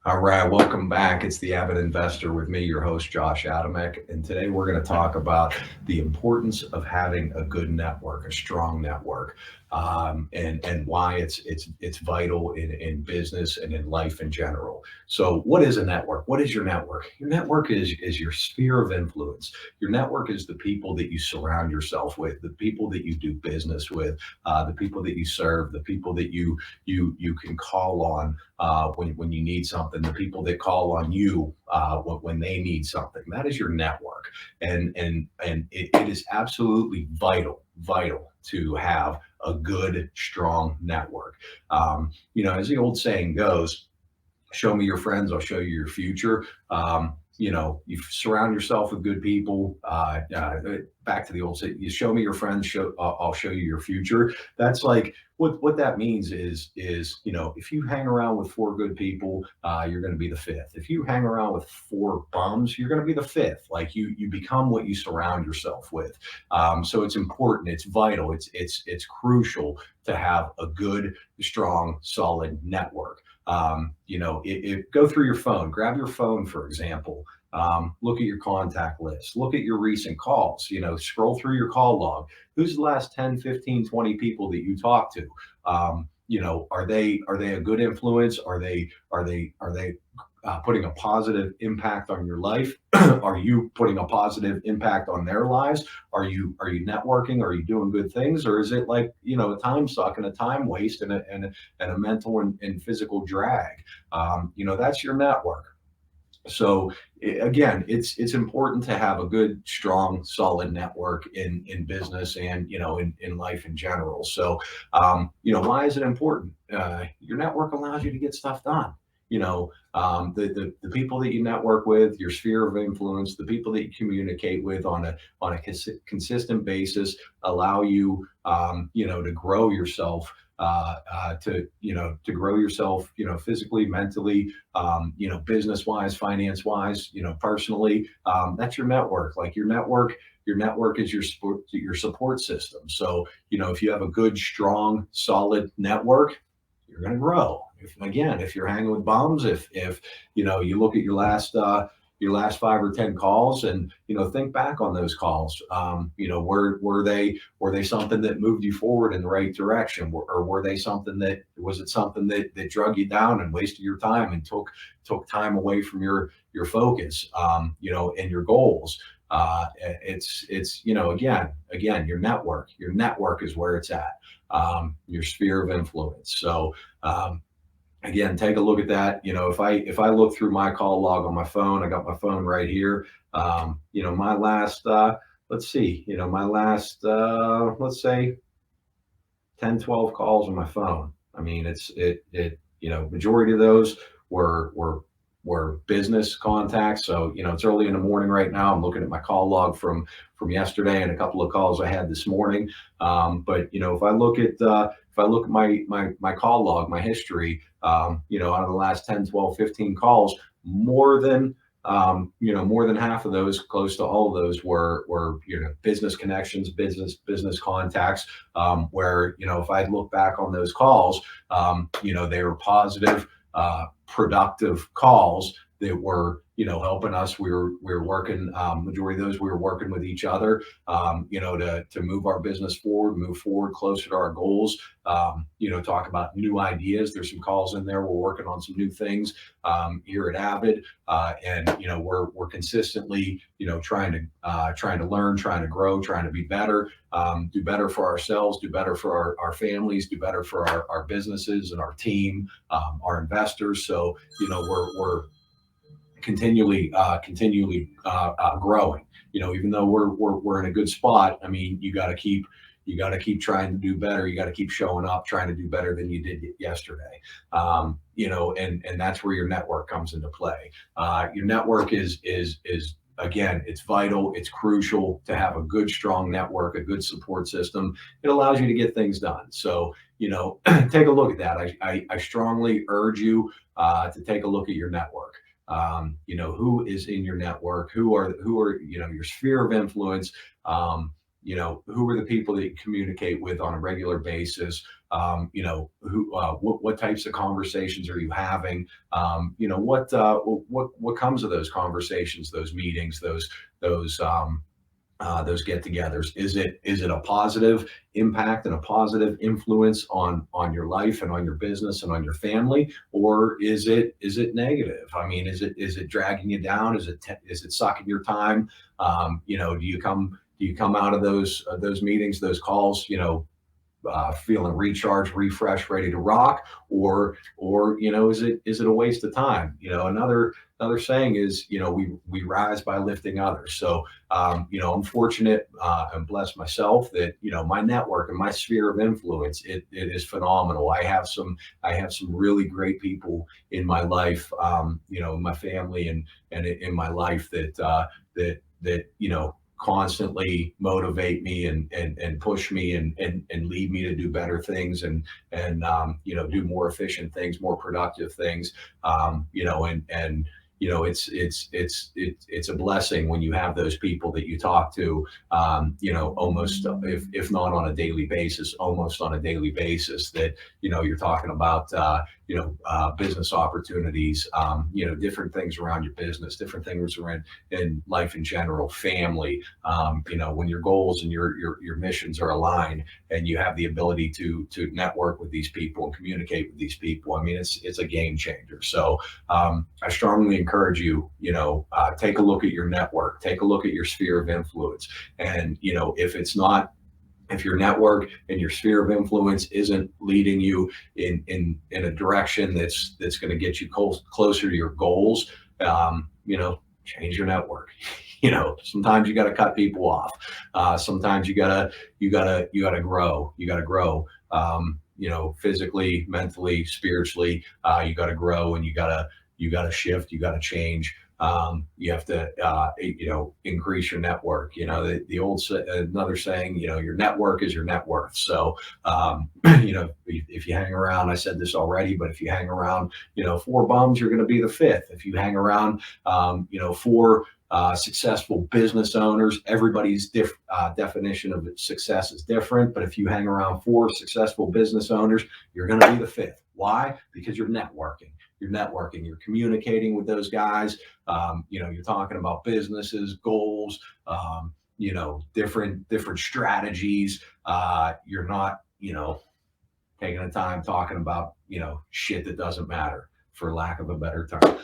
All right, welcome back. It's the Avid Investor with me, your host, Josh Adamek. And today we're going to talk about the importance of having a good network, a strong network, and why it's vital in business and in life in general. So, what is a network? What is your network? Your network is your sphere of influence. Your network is the people that you surround yourself with, the people that you do business with, the people that you serve, the people that you can call on when you need something, the people that call on you when they need something. That is your network, and it is absolutely vital to have a good, strong network. As the old saying goes, show me your friends, I'll show you your future. You surround yourself with good people. Back to the old say, you show me your friends, I'll show you your future. That's like what that means is if you hang around with four good people, you're going to be the fifth. If you hang around with four bums, you're going to be the fifth. Like you become what you surround yourself with. So it's important. It's vital. It's crucial to have a good, strong, solid network. Go through your phone, grab your phone, for example, look at your contact list, look at your recent calls, scroll through your call log. Who's the last 10, 15, 20 people that you talk to? Are they a good influence? Are they putting a positive impact on your life? Are you putting a positive impact on their lives? Are you networking? Are you doing good things? Or is it like, a time suck and a time waste and a mental and physical drag? That's your network. So again, it's important to have a good, strong, solid network in business and in life in general. So why is it important? Your network allows you to get stuff done. The people that you network with, your sphere of influence, the people that you communicate with on a consistent basis allow you to grow yourself, to grow yourself, physically, mentally, business wise, finance wise, personally. That's your network. Like your network is your support system. So, if you have a good, strong, solid network, you're going to grow. If you're hanging with bums, if you look at your last 5 or 10 calls, and think back on those calls. Were they something that moved you forward in the right direction, or were they something that drug you down and wasted your time and took time away from your focus, and your goals? Again, your network is where it's at, your sphere of influence. So, again, take a look at that. If I look through my call log on my phone, I got my phone right here. My last, let's see, my last, let's say 10, 12 calls on my phone. I mean, majority of those were business contacts. So, it's early in the morning right now. I'm looking at my call log from yesterday and a couple of calls I had this morning. But if I look at my call log, my history, out of the last 10, 12, 15 calls, more than half of those, close to all of those were business connections, business contacts, where, if I look back on those calls, they were positive, productive calls that were, helping us. We were working, majority of those, we were working with each other, to move our business forward, move forward closer to our goals, talk about new ideas. There's some calls in there. We're working on some new things, here at Avid, and we're consistently, trying to learn, trying to grow, trying to be better, do better for ourselves, do better for our families, do better for our businesses and our team, our investors. So, we're continually growing. Even though we're in a good spot, I mean, you got to keep trying to do better. You got to keep showing up, trying to do better than you did yesterday. And that's where your network comes into play. Your network is again, it's vital. It's crucial to have a good, strong network, a good support system. It allows you to get things done. So, take a look at that. I strongly urge you to take a look at your network. Who is in your network? Who are your sphere of influence? who are the people that you communicate with on a regular basis? What types of conversations are you having? What comes of those conversations, those meetings, those get-togethers? Is it a positive impact and a positive influence on your life and on your business and on your family, or is it negative? I mean, is it dragging you down? Is it sucking your time? Do you come out of those meetings, those calls, feeling recharged, refreshed, ready to rock, or is it a waste of time? Another saying is, we rise by lifting others. So I'm fortunate and blessed myself that my network and my sphere of influence, it is phenomenal. I have some really great people in my life, in my family and in my life that constantly motivate me and push me and lead me to do better things and do more efficient things, more productive things. It's a blessing when you have those people that you talk to, almost, if not on a daily basis, almost on a daily basis, that you're talking about business opportunities, different things around your business, different things around in life in general, family. When your goals and your missions are aligned, and you have the ability to network with these people and communicate with these people, I mean, it's a game changer. So I strongly encourage you, take a look at your network, take a look at your sphere of influence, and if your network and your sphere of influence isn't leading you in a direction that's going to get you closer to your goals, change your network. Sometimes you got to cut people off. Sometimes you gotta grow. Physically, mentally, spiritually. You got to grow, and you got to shift. You got to change. You have to, increase your network. The old another saying, your network is your net worth. So, if you hang around, I said this already, but if you hang around, four bums, you're going to be the fifth. If you hang around, four successful business owners, everybody's definition of success is different. But if you hang around four successful business owners, you're going to be the fifth. Why? Because you're networking. You're communicating with those guys. You're talking about businesses, goals, different strategies. You're not, taking the time talking about, shit that doesn't matter, for lack of a better term.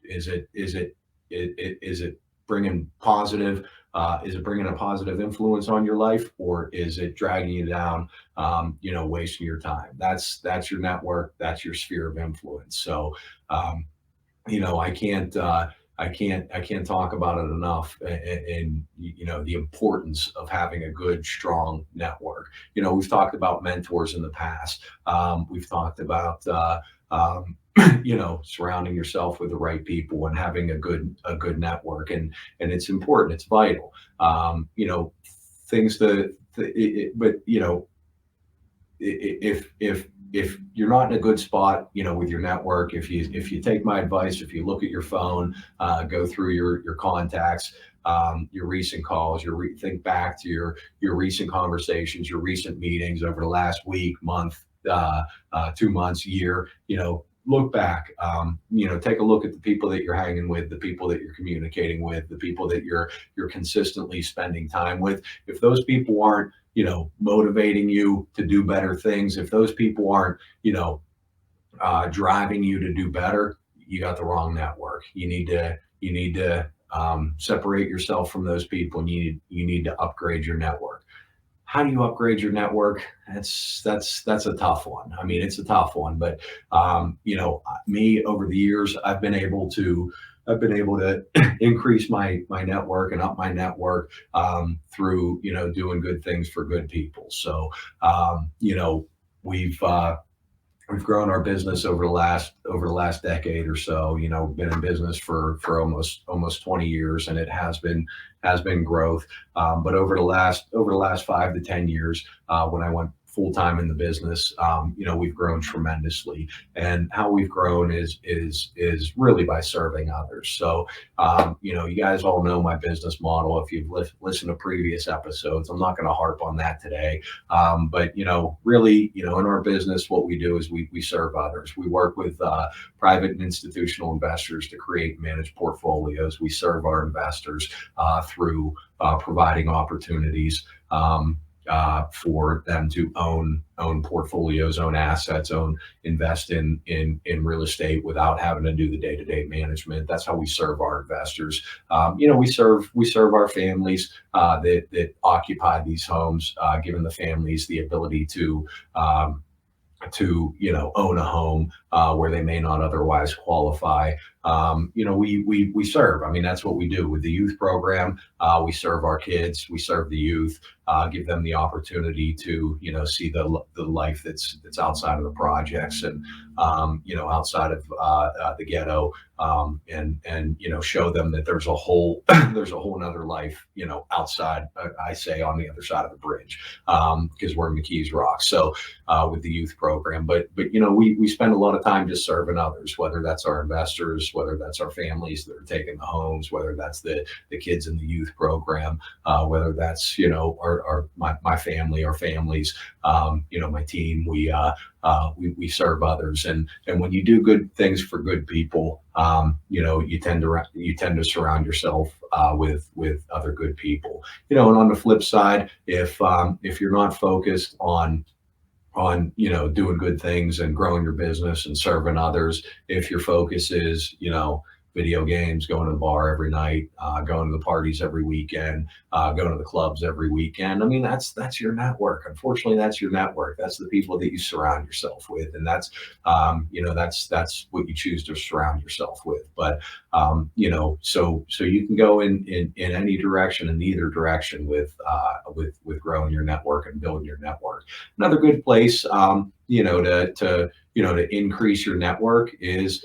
Is it bringing positive? Is it bringing a positive influence on your life, or is it dragging you down? Wasting your time? That's your network. That's your sphere of influence. So, I can't talk about it enough, and the importance of having a good, strong network. We've talked about mentors in the past. We've talked about surrounding yourself with the right people and having a good network, and it's important. It's vital. Things but if you're not in a good spot, with your network, if you take my advice, if you look at your phone, go through your contacts, your recent calls, think back to your recent conversations, your recent meetings over the last week, month, 2 months, year. Look back. Take a look at the people that you're hanging with, the people that you're communicating with, the people that you're consistently spending time with. If those people aren't motivating you to do better things, if those people aren't driving you to do better, you got the wrong network. You need to separate yourself from those people, and you need to upgrade your network. How do you upgrade your network? That's a tough one. I mean, it's a tough one, but me, over the years, I've been able to increase my network and up my network through doing good things for good people. So we've grown our business over the last decade or so. Been in business for almost 20 years, and it has been growth. But over the last 5 to 10 years, when I went full-time in the business, we've grown tremendously, and how we've grown is really by serving others. So, you guys all know my business model. If you've listened to previous episodes, I'm not going to harp on that today. But really, in our business, what we do is we serve others. We work with private and institutional investors to create and manage portfolios. We serve our investors through providing opportunities for them to own portfolios, own assets, invest in real estate without having to do the day-to-day management. That's how we serve our investors. We serve our families that occupy these homes, giving the families the ability to own a home where they may not otherwise qualify. We serve. I mean, that's what we do with the youth program. We serve our kids. We serve the youth. Give them the opportunity to see the life that's outside of the projects and outside of the ghetto, and show them that there's a whole nother life outside. I say on the other side of the bridge, because we're in McKees Rock. So with the youth program, but we spend a lot of time just serving others, whether that's our investors, whether that's our families that are taking the homes, whether that's the kids in the youth program, whether that's my family, our families, my team. We serve others, and when you do good things for good people, you tend to surround yourself with other good people. And on the flip side, if you're not focused on doing good things and growing your business and serving others, if your focus is video games, going to the bar every night, going to the parties every weekend, going to the clubs every weekend, I mean, that's your network. Unfortunately, that's your network. That's the people that you surround yourself with, and that's what you choose to surround yourself with. But so you can go in any direction, in either direction, with growing your network and building your network. Another good place to increase your network is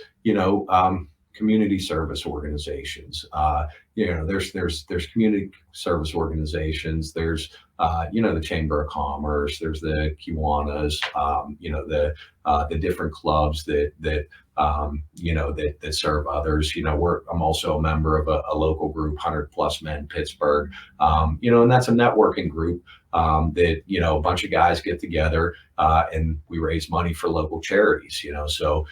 community service organizations. There's community service organizations. There's the Chamber of Commerce. There's the Kiwanis. The different clubs that serve others. I'm also a member of a local group, 100 Plus Men Pittsburgh. And that's a networking group that a bunch of guys get together and we raise money for local charities. So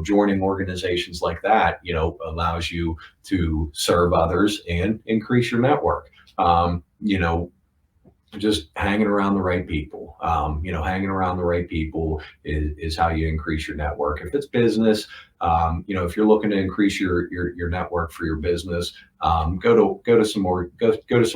joining organizations like that allows you to serve others and increase your network. Just hanging around the right people. Hanging around the right people is how you increase your network. If it's business, if you're looking to increase your network for your business, go to some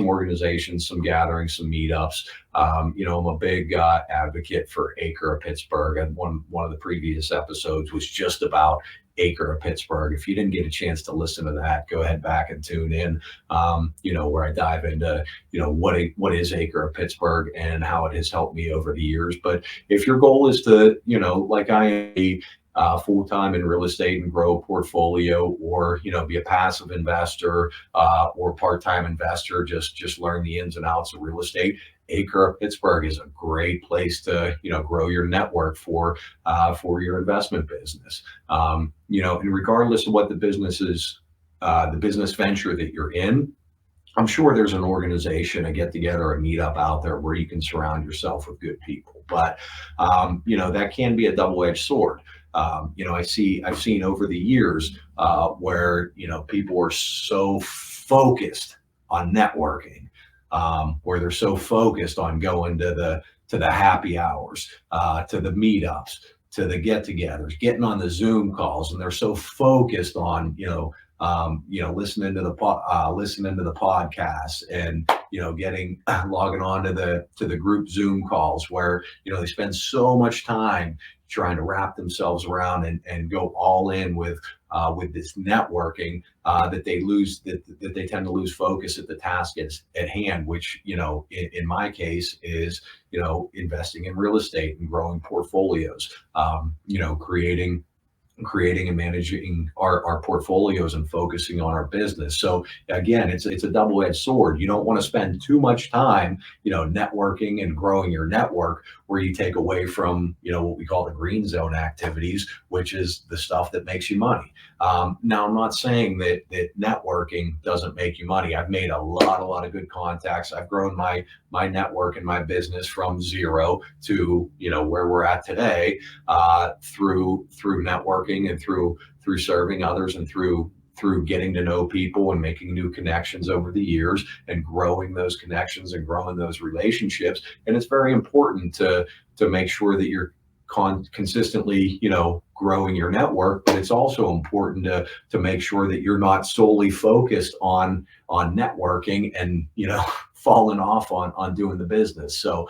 organizations, some gatherings, some meetups. I'm a big advocate for Acre of Pittsburgh, and one of the previous episodes was just about Acre of Pittsburgh. If you didn't get a chance to listen to that, go ahead back and tune in, where I dive into, what is Acre of Pittsburgh and how it has helped me over the years. But if your goal is to, like I am, full-time in real estate and grow a portfolio, or be a passive investor or part-time investor, just learn the ins and outs of real estate, Acre of Pittsburgh is a great place to grow your network for your investment business. And regardless of what the business is, the business venture that you're in, I'm sure there's an organization, a get together, a meetup out there where you can surround yourself with good people. But that can be a double-edged sword. I've seen over the years where people are so focused on networking, where they're so focused on going to the happy hours, to the meetups, to the get-togethers, getting on the Zoom calls, and they're so focused on listening to the podcasts and logging on to the group Zoom calls, where they spend so much time trying to wrap themselves around and go all in with this networking, that they tend to lose focus at the task at hand, which in my case is investing in real estate and growing portfolios, creating creating and managing our portfolios and focusing on our business. So again, it's a double-edged sword. You don't want to spend too much time, networking and growing your network where you take away from, what we call the green zone activities, which is the stuff that makes you money. Now, I'm not saying that networking doesn't make you money. I've made a lot of good contacts. I've grown my network and my business from zero to, where we're at today, through networking and through serving others and through getting to know people and making new connections over the years and growing those connections and growing those relationships. And it's very important to make sure that you're consistently, growing your network, but it's also important to make sure that you're not solely focused on networking and, falling off on doing the business. So,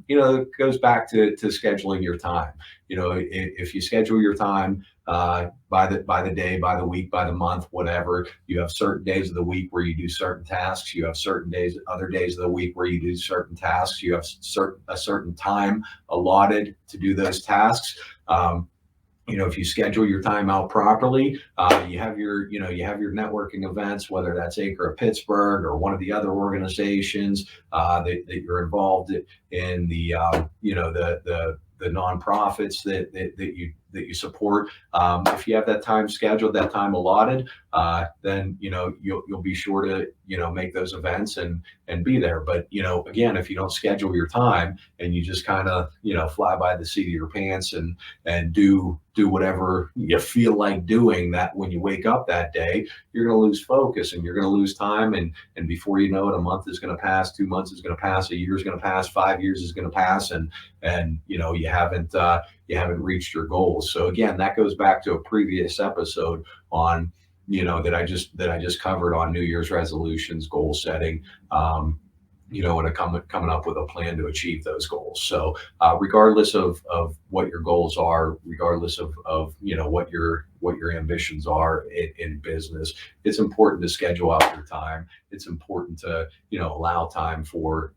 it goes back to scheduling your time. If you schedule your time by the day, by the week, by the month, whatever, you have certain days of the week where you do certain tasks. You have other days of the week where you do certain tasks. You have a certain time allotted to do those tasks. If you schedule your time out properly, you have your networking events, whether that's Acre of Pittsburgh or one of the other organizations that you're involved in, the nonprofits that you support. If you have that time scheduled, that time allotted, then you'll be sure to make those events and be there. But again, if you don't schedule your time and you just kind of fly by the seat of your pants and do whatever you feel like doing, that when you wake up that day, you're going to lose focus and you're going to lose time, and before you know it, a month is going to pass, 2 months is going to pass, a year is going to pass, 5 years is going to pass, and you haven't reached your goals. So again, that goes back to a previous episode on that I just covered on New Year's resolutions, goal setting, and coming up with a plan to achieve those goals. So regardless of what your goals are, regardless of what your ambitions are in business, it's important to schedule out your time. It's important to allow time for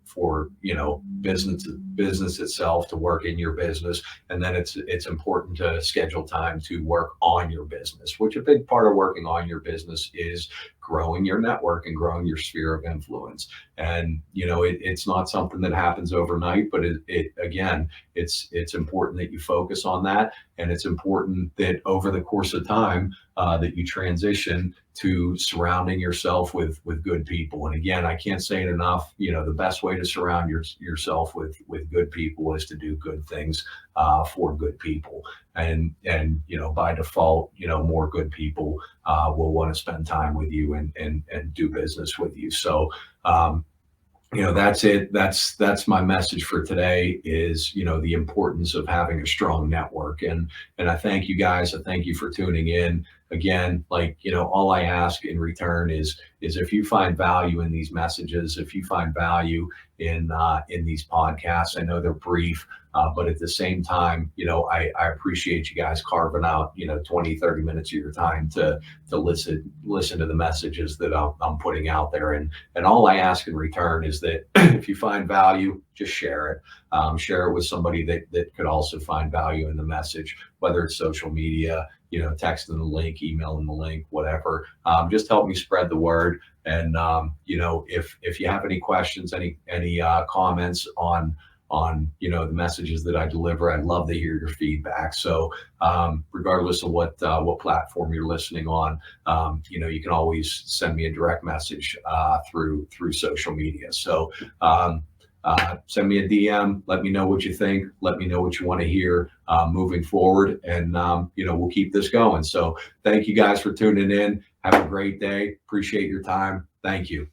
business itself to work in your business, and then it's important to schedule time to work on your business, which a big part of working on your business is growing your network and growing your sphere of influence. And it's not something that happens overnight, but it's important that you focus on that, and it's important that over the course of time that you transition to surrounding yourself with good people. And again, I can't say it enough. The best way to surround yourself with good people is to do good things for good people. And by default, more good people will want to spend time with you and do business with you. So that's it. That's my message for today is, the importance of having a strong network. And I thank you guys. I thank you for tuning in. Again, all I ask in return is if you find value in these messages, if you find value in these podcasts, I know they're brief, but at the same time, I appreciate you guys carving out, 20, 30 minutes of your time to listen to the messages that I'm putting out there. And all I ask in return is that if you find value, just share it. Share it with somebody that could also find value in the message, whether it's social media, texting the link, emailing the link, whatever. Just help me spread the word. And if you have any questions, any comments on the messages that I deliver, I'd love to hear your feedback. So regardless of what platform you're listening on, you can always send me a direct message through social media. So send me a DM. Let me know what you think. Let me know what you want to hear moving forward, and we'll keep this going. So thank you guys for tuning in. Have a great day. Appreciate your time. Thank you.